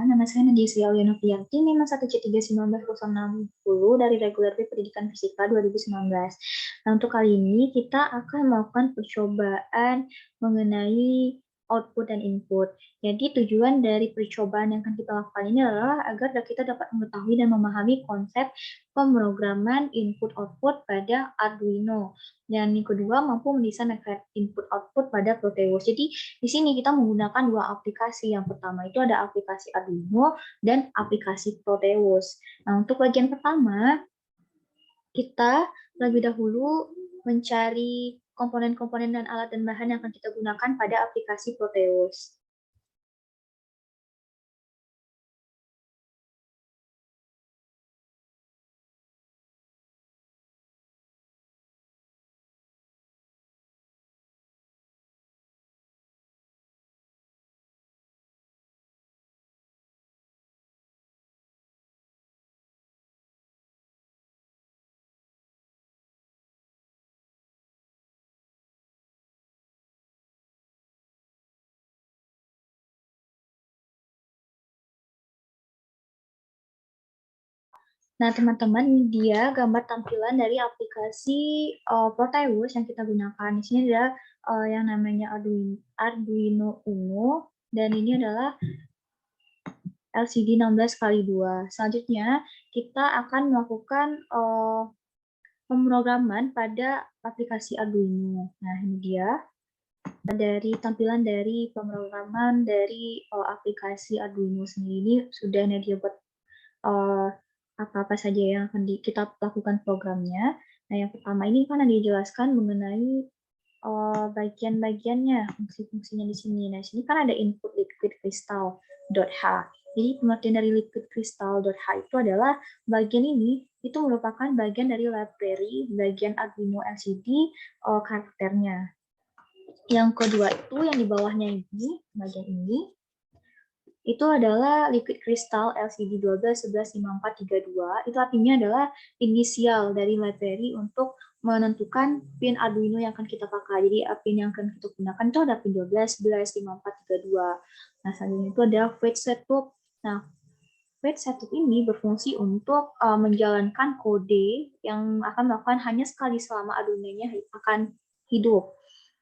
nama saya Nadia Sriaulia Novianti, NIM 1C31960 dari Regular B Pendidikan Fisika 2019. Nah, untuk kali ini kita akan melakukan percobaan mengenai output dan input. Jadi tujuan dari percobaan yang akan kita lakukan ini adalah agar kita dapat mengetahui dan memahami konsep pemrograman input-output pada Arduino. Dan yang kedua, mampu mendesain efek input-output pada Proteus. Jadi di sini kita menggunakan dua aplikasi. Yang pertama itu ada aplikasi Arduino dan aplikasi Proteus. Nah, untuk bagian pertama, kita lebih dahulu mencari komponen-komponen dan alat dan bahan yang akan kita gunakan pada aplikasi Proteus. Nah, teman-teman, ini dia gambar tampilan dari aplikasi Proteus yang kita gunakan. Di sini ada yang namanya Arduino Uno, dan ini adalah LCD 16x2. Selanjutnya, kita akan melakukan pemrograman pada aplikasi Arduino. Nah, ini dia dari tampilan dari pemrograman dari aplikasi Arduino sendiri. Ini sudah Nadia buat apa-apa saja yang akan kita lakukan programnya. Nah, yang pertama ini kan ada dijelaskan mengenai bagian-bagiannya, fungsi-fungsinya di sini. Nah, di sini kan ada input liquid crystal.h. Jadi pengertian dari liquid crystal.h itu adalah bagian ini itu merupakan bagian dari library bagian Arduino LCD karakternya. Yang kedua itu yang di bawahnya ini, bagian ini, itu adalah liquid crystal LCD 12115432. Itu artinya adalah inisial dari library untuk menentukan pin Arduino yang akan kita pakai. Jadi pin yang akan kita gunakan itu ada pin 12, 11, 5432. Nah, selanjutnya itu ada wait setup. Nah, wait setup ini berfungsi untuk menjalankan kode yang akan melakukan hanya sekali selama Arduino-nya akan hidup.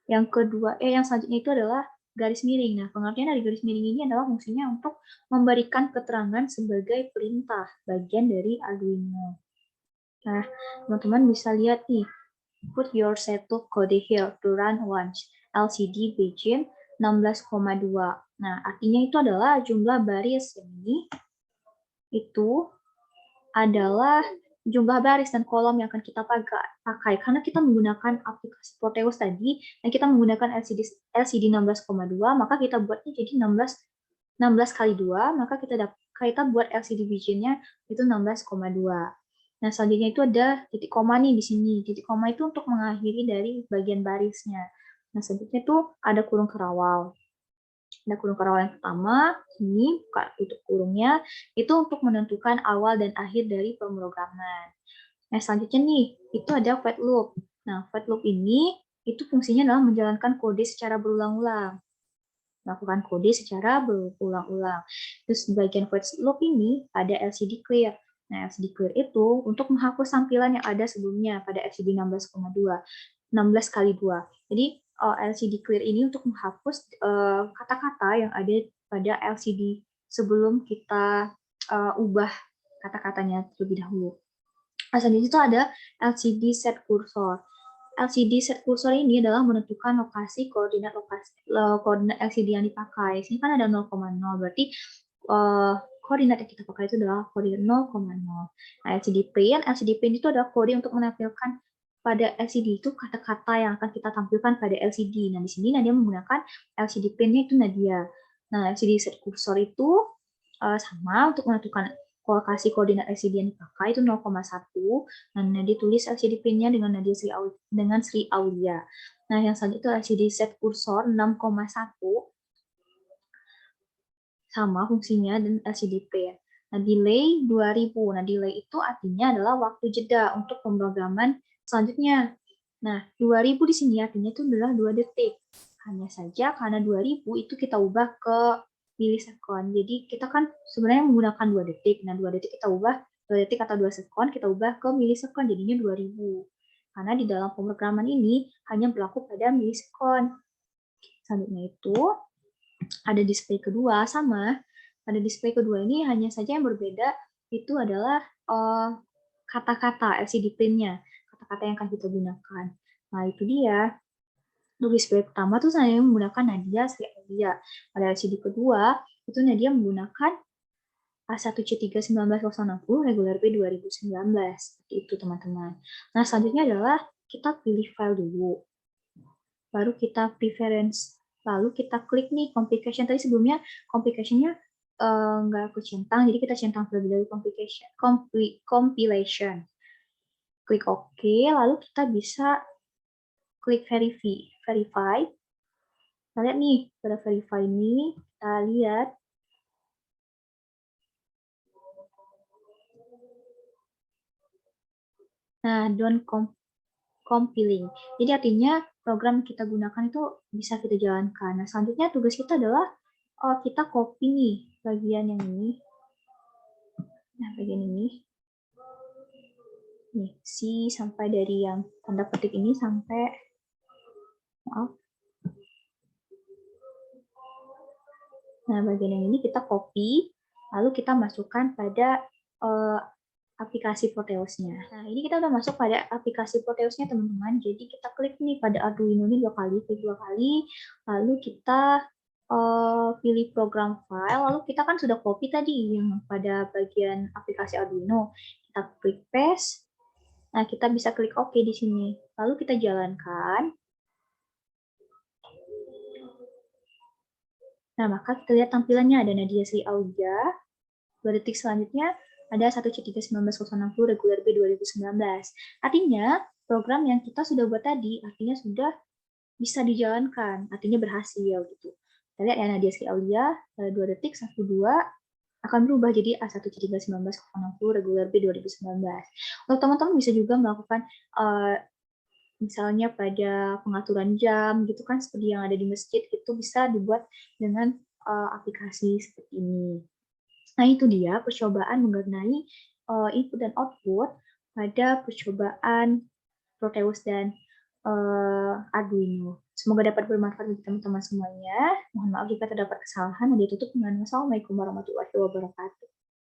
Yang kedua, yang selanjutnya itu adalah garis miring. Nah, pengertian dari garis miring ini adalah fungsinya untuk memberikan keterangan sebagai perintah bagian dari Arduino. Nah, teman-teman bisa lihat nih, put your setup code here to run once. LCD begin 16,2. Nah, artinya itu adalah jumlah baris ini itu adalah jumlah baris dan kolom yang akan kita pakai karena kita menggunakan aplikasi Proteus tadi dan kita menggunakan LCD 16,2, maka kita buatnya jadi 16 kali 2, maka kita buat LCD Vision-nya itu 16,2. Nah, selanjutnya itu ada titik koma nih di sini. Titik koma itu untuk mengakhiri dari bagian barisnya. Nah, selanjutnya itu ada kurung kerawal. Ada kurung kerawal yang pertama, ini buka tutup kurungnya, itu untuk menentukan awal dan akhir dari pemrograman. Nah, selanjutnya nih, itu ada void loop. Nah, void loop ini, itu fungsinya adalah menjalankan kode secara berulang-ulang. Melakukan kode secara berulang-ulang. Terus di bagian void loop ini, ada LCD clear. Nah, LCD clear itu untuk menghapus tampilan yang ada sebelumnya pada LCD 16,2. 16 kali 2. Jadi, LCD clear ini untuk menghapus kata-kata yang ada pada LCD sebelum kita ubah kata-katanya terlebih dahulu. Selanjutnya itu ada LCD set cursor. LCD set cursor ini adalah menentukan lokasi koordinat LCD yang dipakai. Sini kan ada 0,0, berarti koordinat yang kita pakai itu adalah koordinat 0,0. Nah, LCD pin itu adalah kode untuk menampilkan pada LCD itu kata-kata yang akan kita tampilkan pada LCD. Nah, di sini Nadia menggunakan LCD pin-nya itu Nadia. Nah, LCD set cursor itu sama untuk menentukan lokasi koordinat LCD yang dipakai itu 0,1. Nah, Nadia tulis LCD pin-nya dengan Sri Aulia. Nah, yang selanjutnya itu LCD set cursor 6,1 sama fungsinya dan LCD pin. Nah, delay 2000. Nah, delay itu artinya adalah waktu jeda untuk pemrograman selanjutnya. Nah, 2000 di sini artinya itu adalah 2 detik. Hanya saja karena 2000 itu kita ubah ke milisekon. Jadi kita kan sebenarnya menggunakan 2 detik. Nah, 2 detik kita ubah 2 detik atau 2 sekon kita ubah ke milisekon jadinya 2000. Karena di dalam pemrograman ini hanya berlaku pada milisekon. Selanjutnya itu ada display kedua sama. Pada display kedua ini hanya saja yang berbeda itu adalah kata-kata LCD print-nya, kata-kata yang akan kita gunakan. Nah, itu dia. Untuk display pertama tuh saya menggunakan Nadia Sri Aulia. Pada LCD kedua, itu Nadia menggunakan A1C3-19060 regular B2019. Seperti itu, teman-teman. Nah, selanjutnya adalah kita pilih file dulu. Baru kita preference. Lalu kita klik nih complication. Tadi sebelumnya complication-nya nggak aku centang, jadi kita centang terlebih dahulu compilation. Klik OK, lalu kita bisa klik verify. Kita lihat nih, pada verify ini, kita lihat. Nah, done compiling. Jadi artinya program kita gunakan itu bisa kita jalankan. Nah, selanjutnya tugas kita adalah kita copy nih bagian yang ini. Nah, bagian ini. Nih, C sampai dari yang tanda petik ini sampai, maaf. Nah, bagian yang ini kita copy, lalu kita masukkan pada aplikasi Proteus-nya. Nah, ini kita udah masuk pada aplikasi Proteus-nya, teman-teman. Jadi kita klik nih pada Arduino ini klik 2 kali, lalu kita pilih program file, lalu kita kan sudah copy tadi yang pada bagian aplikasi Arduino. Kita klik paste. Nah, kita bisa klik OK di sini. Lalu kita jalankan. Nah, maka kita lihat tampilannya ada Nadia Sri Aulia. 2 detik selanjutnya ada 1C3-19060 regular B2019. Artinya, program yang kita sudah buat tadi, artinya sudah bisa dijalankan, artinya berhasil gitu. Kita lihat ya, Nadia Sri Aulia, 2 detik, 1, 2, akan berubah jadi A1C3-19060 regular B2019. Untuk teman-teman bisa juga melakukan misalnya pada pengaturan jam gitu kan, seperti yang ada di masjid, itu bisa dibuat dengan aplikasi seperti ini. Nah, itu dia percobaan mengenai input dan output pada percobaan Proteus dan Arduino. Semoga dapat bermanfaat bagi teman-teman semuanya. Mohon maaf jika terdapat kesalahan. Ditutup dengan wassalamualaikum warahmatullahi wabarakatuh.